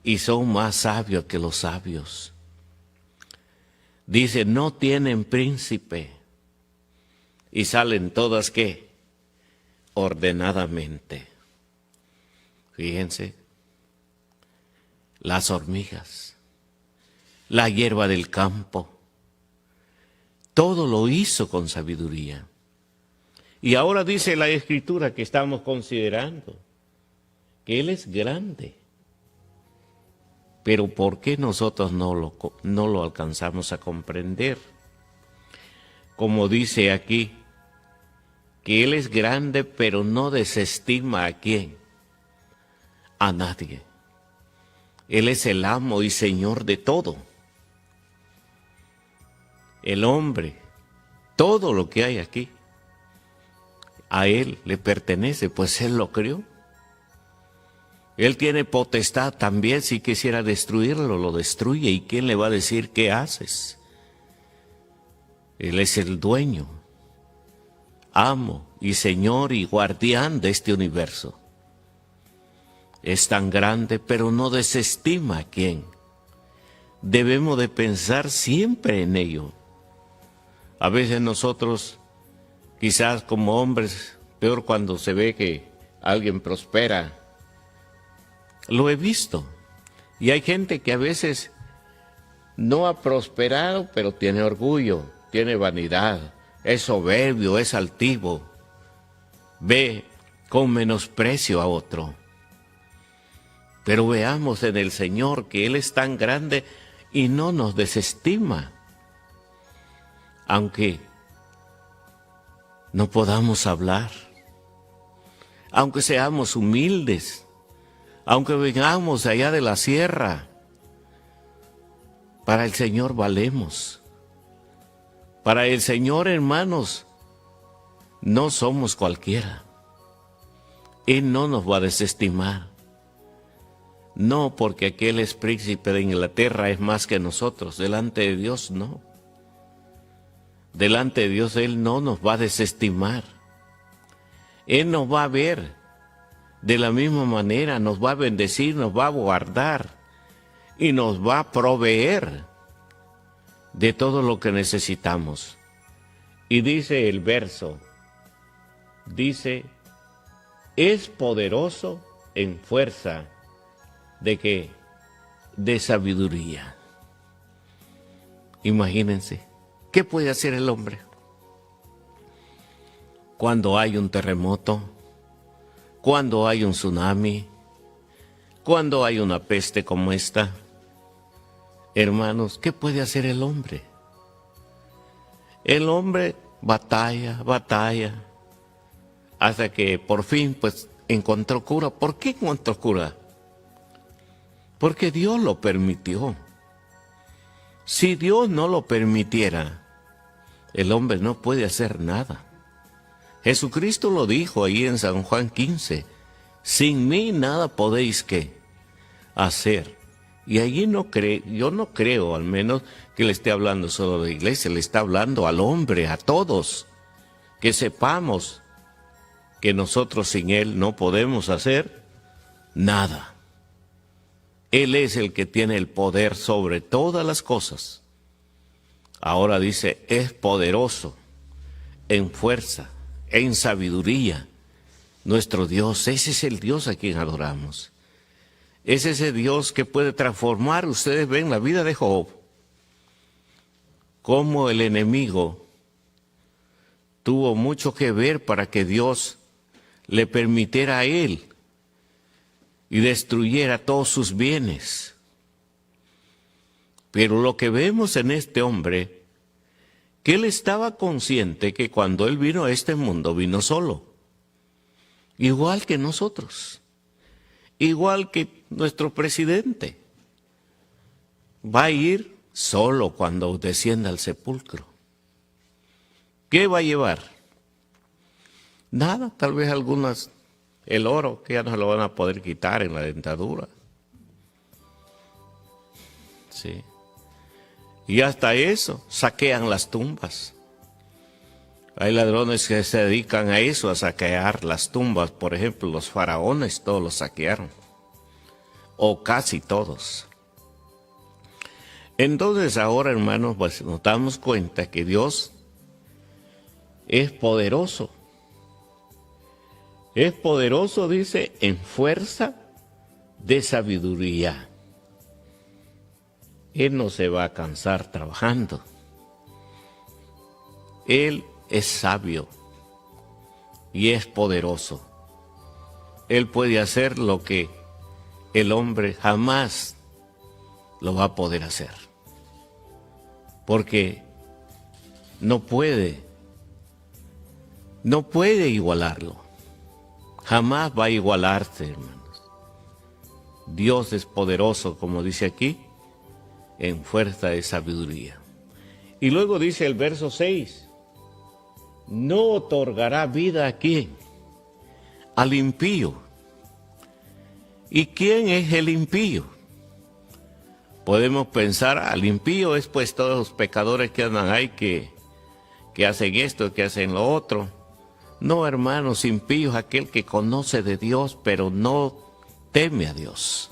y son más sabios que los sabios. Dice, no tienen príncipe y salen todas, ¿qué? Ordenadamente. Fíjense, las hormigas, la hierba del campo, todo lo hizo con sabiduría. Y ahora dice la Escritura que estamos considerando que Él es grande. Pero ¿por qué nosotros no lo alcanzamos a comprender? Como dice aquí, que Él es grande, pero no desestima a quién, a nadie. Él es el amo y Señor de todo. El hombre, todo lo que hay aquí, a Él le pertenece, pues Él lo creó. Él tiene potestad también, si quisiera destruirlo, lo destruye. ¿Y quién le va a decir qué haces? Él es el dueño, amo y Señor y guardián de este universo. Es tan grande, pero no desestima a quién. Debemos de pensar siempre en ello. A veces nosotros, quizás como hombres, peor cuando se ve que alguien prospera. Lo he visto. Y hay gente que a veces no ha prosperado, pero tiene orgullo, tiene vanidad, es soberbio, es altivo. Ve con menosprecio a otro. Pero veamos en el Señor que Él es tan grande y no nos desestima. Aunque no podamos hablar, aunque seamos humildes, aunque vengamos allá de la sierra, para el Señor valemos. Para el Señor, hermanos, no somos cualquiera. Él no nos va a desestimar. No porque aquel es príncipe de Inglaterra es más que nosotros. Delante de Dios, no. Delante de Dios Él no nos va a desestimar. Él nos va a ver de la misma manera, nos va a bendecir, nos va a guardar y nos va a proveer de todo lo que necesitamos. Y dice el verso, dice, es poderoso en fuerza de ¿qué? De sabiduría. Imagínense, ¿qué puede hacer el hombre? Cuando hay un terremoto, cuando hay un tsunami, cuando hay una peste como esta, hermanos, ¿qué puede hacer el hombre? El hombre batalla, hasta que por fin pues encontró cura. ¿Por qué encontró cura? Porque Dios lo permitió. Si Dios no lo permitiera, el hombre no puede hacer nada. Jesucristo lo dijo ahí en San Juan 15, sin mí nada podéis ¿qué? Hacer. Y allí yo no creo al menos que le esté hablando solo a la iglesia, le está hablando al hombre, a todos, que sepamos que nosotros sin Él no podemos hacer nada. Él es el que tiene el poder sobre todas las cosas. Ahora dice, es poderoso en fuerza, en sabiduría. Nuestro Dios, ese es el Dios a quien adoramos. Es ese Dios que puede transformar. Ustedes ven la vida de Job, cómo el enemigo tuvo mucho que ver para que Dios le permitiera a él y destruyera todos sus bienes. Pero lo que vemos en este hombre, que él estaba consciente que cuando él vino a este mundo, vino solo. Igual que nosotros. Igual que nuestro presidente. Va a ir solo cuando descienda al sepulcro. ¿Qué va a llevar? Nada, tal vez el oro, que ya no se lo van a poder quitar en la dentadura. Sí. Y hasta eso, saquean las tumbas. Hay ladrones que se dedican a eso, a saquear las tumbas. Por ejemplo, los faraones todos los saquearon, o casi todos. Entonces ahora, hermanos, pues nos damos cuenta que Dios es poderoso. Es poderoso, dice, en fuerza de sabiduría. Él no se va a cansar trabajando. Él es sabio y es poderoso. Él puede hacer lo que el hombre jamás lo va a poder hacer. Porque no puede igualarlo. Jamás va a igualarse, hermanos. Dios es poderoso, como dice aquí, en fuerza de sabiduría. Y luego dice el verso 6, no otorgará vida a quién, al impío. ¿Y quién es el impío? Podemos pensar, al impío es pues todos los pecadores que andan ahí, que hacen esto, que hacen lo otro. No, hermanos, impío es aquel que conoce de Dios, pero no teme a Dios.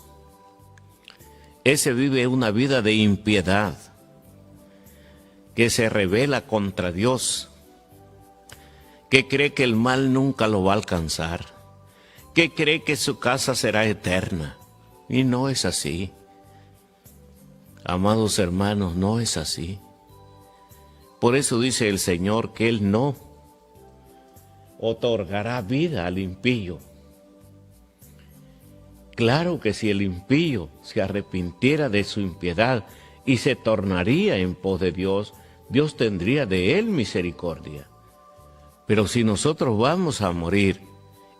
Ese vive una vida de impiedad, que se rebela contra Dios, que cree que el mal nunca lo va a alcanzar, que cree que su casa será eterna. Y no es así. Amados hermanos, no es así. Por eso dice el Señor que Él no otorgará vida al impío. Claro que si el impío se arrepintiera de su impiedad y se tornaría en pos de Dios, Dios tendría de él misericordia. Pero si nosotros vamos a morir,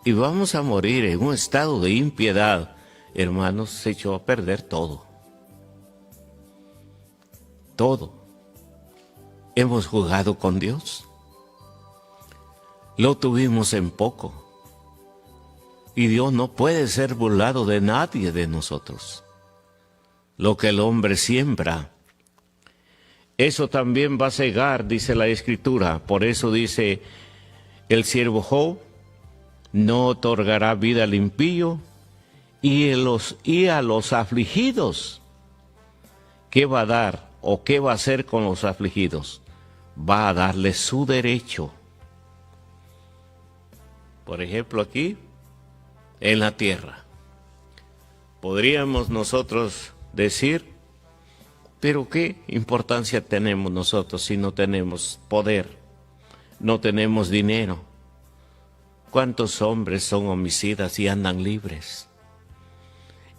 y vamos a morir en un estado de impiedad, hermanos, se echó a perder todo. Todo. Hemos jugado con Dios. Lo tuvimos en poco. Y Dios no puede ser burlado de nadie de nosotros. Lo que el hombre siembra, eso también va a cegar, dice la Escritura. Por eso dice el siervo Job, no otorgará vida al impío y a los afligidos. ¿Qué va a dar o qué va a hacer con los afligidos? Va a darles su derecho. Por ejemplo, aquí, en la tierra, podríamos nosotros decir, pero ¿qué importancia tenemos nosotros si no tenemos poder, no tenemos dinero? ¿Cuántos hombres son homicidas y andan libres?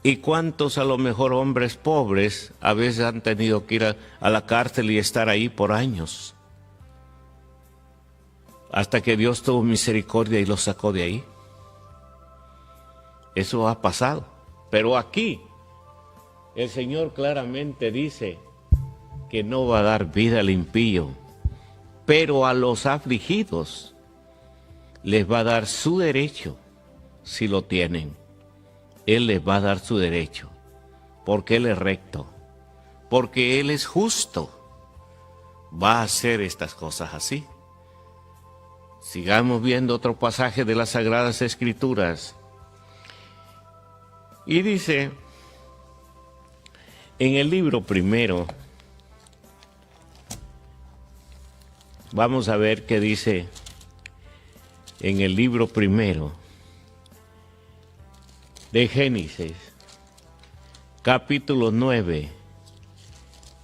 ¿Y cuántos a lo mejor hombres pobres a veces han tenido que ir a la cárcel y estar ahí por años? Hasta que Dios tuvo misericordia y los sacó de ahí. Eso ha pasado. Pero aquí el Señor claramente dice que no va a dar vida al impío, pero a los afligidos les va a dar su derecho si lo tienen. Él les va a dar su derecho, porque Él es recto, porque Él es justo. Va a hacer estas cosas así. Sigamos viendo otro pasaje de las Sagradas Escrituras. Y dice, en el libro primero, vamos a ver qué dice en el libro primero de Génesis, capítulo 9.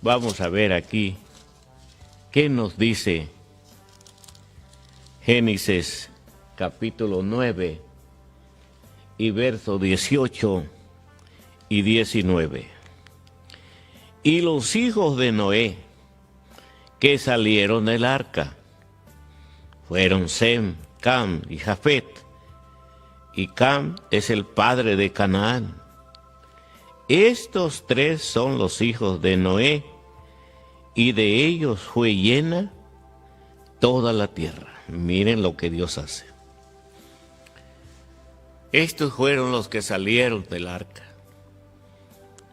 Vamos a ver aquí qué nos dice Génesis, capítulo 9, y verso 18 y 19. Y los hijos de Noé que salieron del arca fueron Sem, Cam y Jafet. Y Cam es el padre de Canaán. Estos tres son los hijos de Noé, y de ellos fue llena toda la tierra. Miren lo que Dios hace. Estos fueron los que salieron del arca,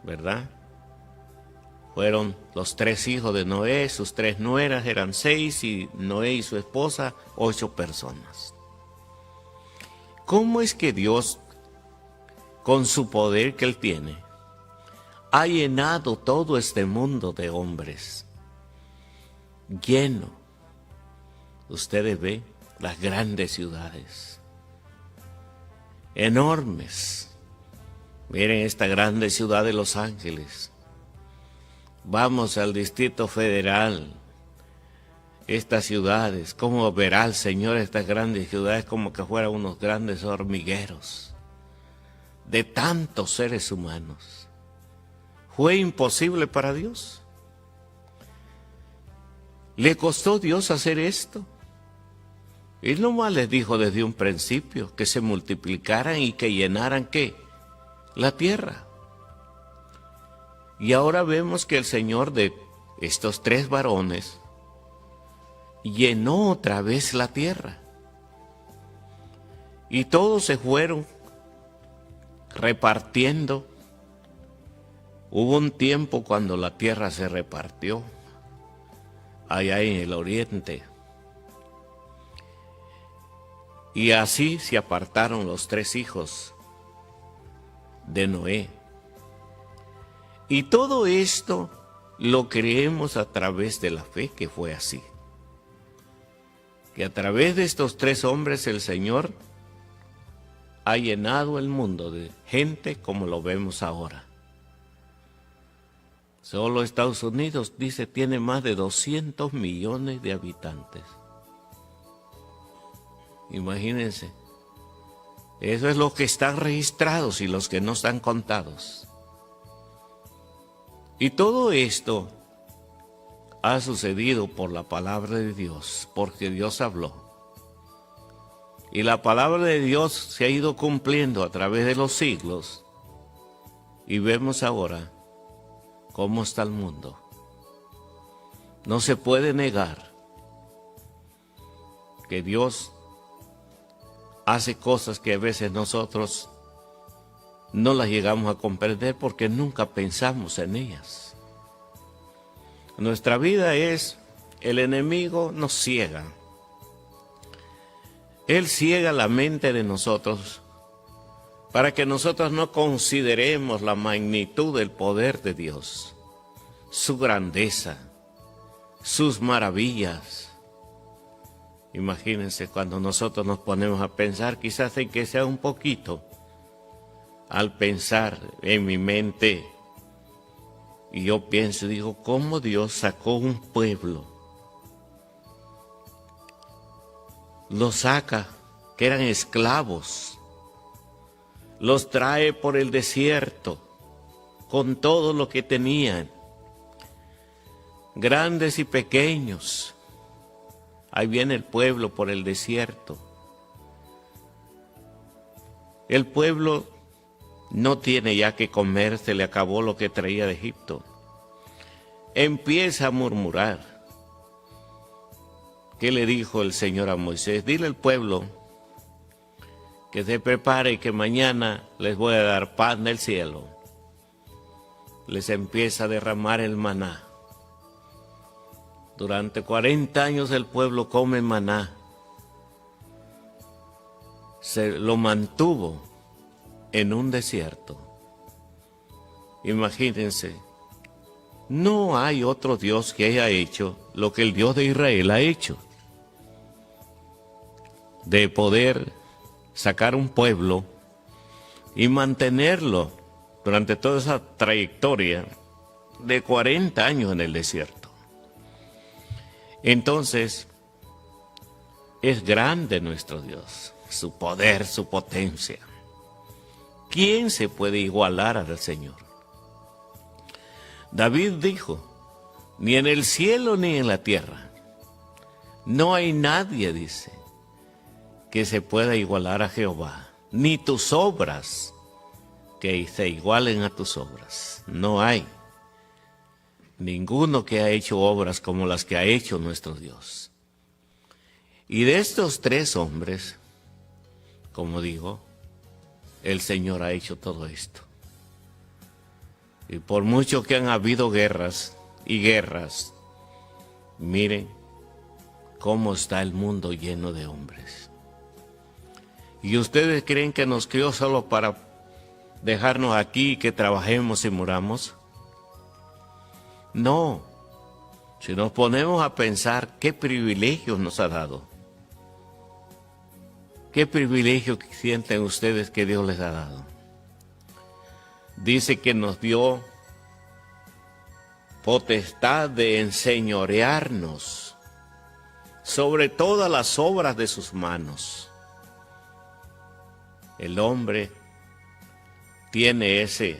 ¿verdad? Fueron los 3 hijos de Noé, sus 3 nueras, eran 6, y Noé y su esposa, 8 personas. ¿Cómo es que Dios, con su poder que Él tiene, ha llenado todo este mundo de hombres? Lleno. Ustedes ven las grandes ciudades, enormes. Miren esta grande ciudad de Los Ángeles. Vamos al Distrito Federal, estas ciudades, cómo verá el Señor estas grandes ciudades como que fueran unos grandes hormigueros de tantos seres humanos. ¿Fue imposible para Dios? ¿Le costó a Dios hacer esto? Él nomás les dijo desde un principio que se multiplicaran y que llenaran, ¿qué? La tierra. Y ahora vemos que el Señor de estos 3 varones llenó otra vez la tierra. Y todos se fueron repartiendo. Hubo un tiempo cuando la tierra se repartió allá en el oriente. Y así se apartaron los 3 hijos de Noé. Y todo esto lo creemos a través de la fe, que fue así. Que a través de estos 3 hombres el Señor ha llenado el mundo de gente como lo vemos ahora. Solo Estados Unidos, dice, tiene más de 200 millones de habitantes. Imagínense. Eso es los que están registrados y los que no están contados. Y todo esto ha sucedido por la palabra de Dios, porque Dios habló. Y la palabra de Dios se ha ido cumpliendo a través de los siglos. Y vemos ahora cómo está el mundo. No se puede negar que Dios hace cosas que a veces nosotros no las llegamos a comprender porque nunca pensamos en ellas. Nuestra vida es, el enemigo nos ciega. Él ciega la mente de nosotros para que nosotros no consideremos la magnitud del poder de Dios, su grandeza, sus maravillas. Imagínense cuando nosotros nos ponemos a pensar, quizás en que sea un poquito, al pensar en mi mente, y yo pienso y digo, ¿cómo Dios sacó un pueblo? Los saca, que eran esclavos, los trae por el desierto, con todo lo que tenían, grandes y pequeños. Ahí viene el pueblo por el desierto. El pueblo no tiene ya que comer, se le acabó lo que traía de Egipto. Empieza a murmurar. ¿Qué le dijo el Señor a Moisés? Dile al pueblo que se prepare y que mañana les voy a dar pan del cielo. Les empieza a derramar el maná. Durante 40 años el pueblo come maná. Se lo mantuvo en un desierto. Imagínense, no hay otro Dios que haya hecho lo que el Dios de Israel ha hecho. De poder sacar un pueblo y mantenerlo durante toda esa trayectoria de 40 años en el desierto. Entonces, es grande nuestro Dios, su poder, su potencia. ¿Quién se puede igualar al Señor? David dijo, ni en el cielo ni en la tierra, no hay nadie, dice, que se pueda igualar a Jehová, ni tus obras que se igualen a tus obras. No hay ninguno que ha hecho obras como las que ha hecho nuestro Dios. Y de estos 3 hombres, como digo, el Señor ha hecho todo esto. Y por mucho que han habido guerras y guerras, miren cómo está el mundo lleno de hombres. ¿Y ustedes creen que nos crió solo para dejarnos aquí y que trabajemos y muramos? No. Si nos ponemos a pensar qué privilegios nos ha dado, qué privilegio sienten ustedes que Dios les ha dado. Dice que nos dio potestad de enseñorearnos sobre todas las obras de sus manos. El hombre tiene ese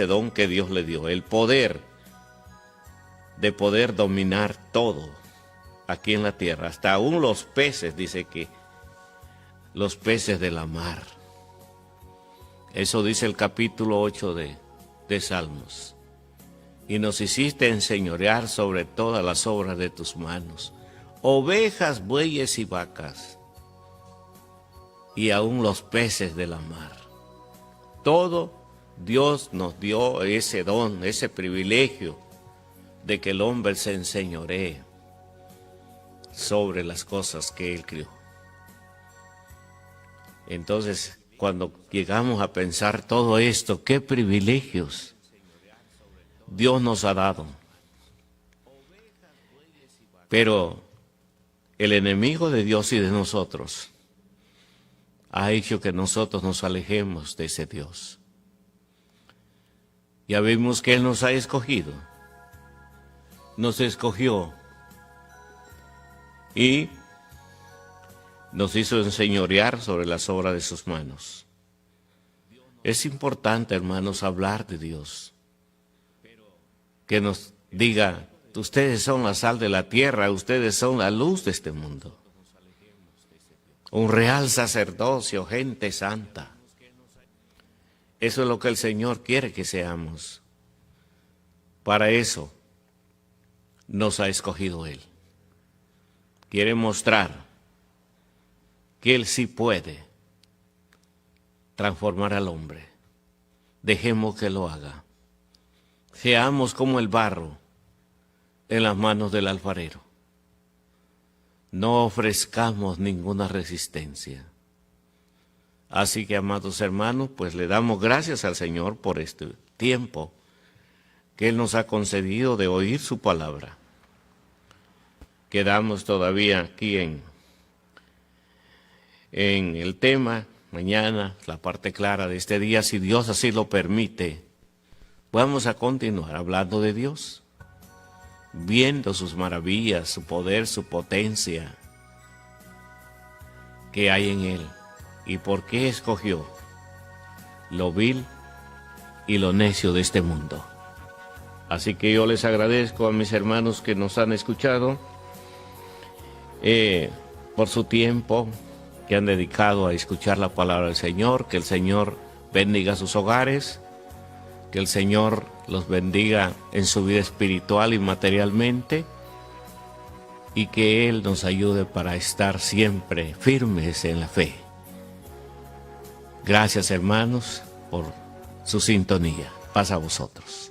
don que Dios le dio, el poder de poder dominar todo aquí en la tierra. Hasta aún los peces, dice que los peces de la mar. Eso dice el capítulo 8 de Salmos. Y nos hiciste enseñorear sobre todas las obras de tus manos, ovejas, bueyes y vacas, y aún los peces de la mar. Todo Dios nos dio ese don, ese privilegio de que el hombre se enseñoree sobre las cosas que Él crió. Entonces, cuando llegamos a pensar todo esto, qué privilegios Dios nos ha dado. Pero el enemigo de Dios y de nosotros ha hecho que nosotros nos alejemos de ese Dios. Ya vimos que Él nos ha escogido, nos escogió y nos hizo enseñorear sobre las obras de sus manos. Es importante, hermanos, hablar de Dios. Que nos diga, ustedes son la sal de la tierra, ustedes son la luz de este mundo. Un real sacerdocio, gente santa. Eso es lo que el Señor quiere que seamos. Para eso nos ha escogido Él. Quiere mostrar que Él sí puede transformar al hombre. Dejemos que lo haga. Seamos como el barro en las manos del alfarero. No ofrezcamos ninguna resistencia. Así que, amados hermanos, pues le damos gracias al Señor por este tiempo que Él nos ha concedido de oír su palabra. Quedamos todavía aquí en el tema. Mañana, la parte clara de este día, si Dios así lo permite, vamos a continuar hablando de Dios, viendo sus maravillas, su poder, su potencia que hay en Él y por qué escogió lo vil y lo necio de este mundo. Así que yo les agradezco a mis hermanos que nos han escuchado por su tiempo que han dedicado a escuchar la palabra del Señor. Que el Señor bendiga sus hogares, que el Señor los bendiga en su vida espiritual y materialmente, y que Él nos ayude para estar siempre firmes en la fe. Gracias, hermanos, por su sintonía. Paz a vosotros.